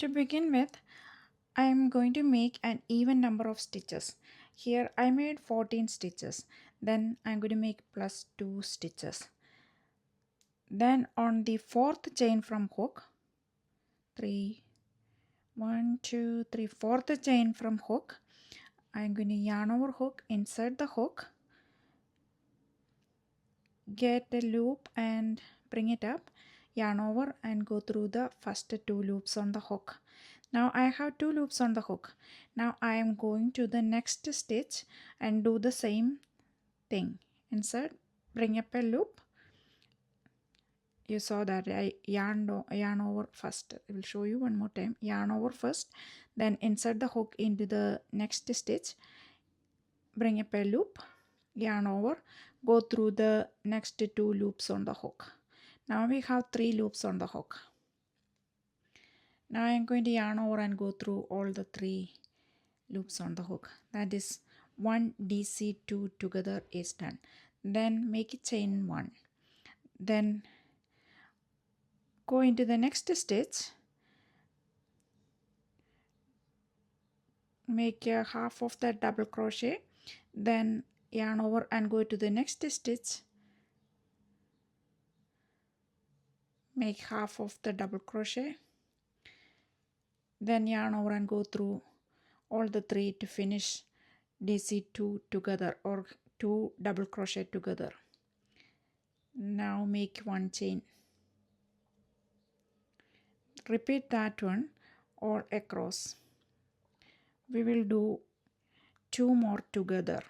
To begin with, I am going to make an even number of stitches. Here I made 14 stitches. Then I am going to make plus 2 stitches. Then on the fourth chain from hook, 3, 1, 2, 3, fourth chain from hook, I am going to yarn over hook, insert the hook, get the loop and bring it up, yarn over and go through the first 2 loops on the hook. Now I have 2 loops on the hook. Now I am going to the next stitch and do the same thing. Insert, bring up a loop. You saw that I yarn over first. I will show you one more time. Yarn over first, then insert the hook into the next stitch, bring up a loop, yarn over, go through the next 2 loops on the hook. Now we have 3 loops on the hook. Now I am going to yarn over and go through all the 3 loops on the hook. That is 1 DC2 together is done. Then make a chain 1. Then go into the next stitch, make a half of the double crochet, then yarn over and go to the next stitch, make half of the double crochet, then yarn over and go through all the 3 to finish DC2 together or 2 double crochet together. Now make 1 chain. Repeat that one all across. We will do 2 more together.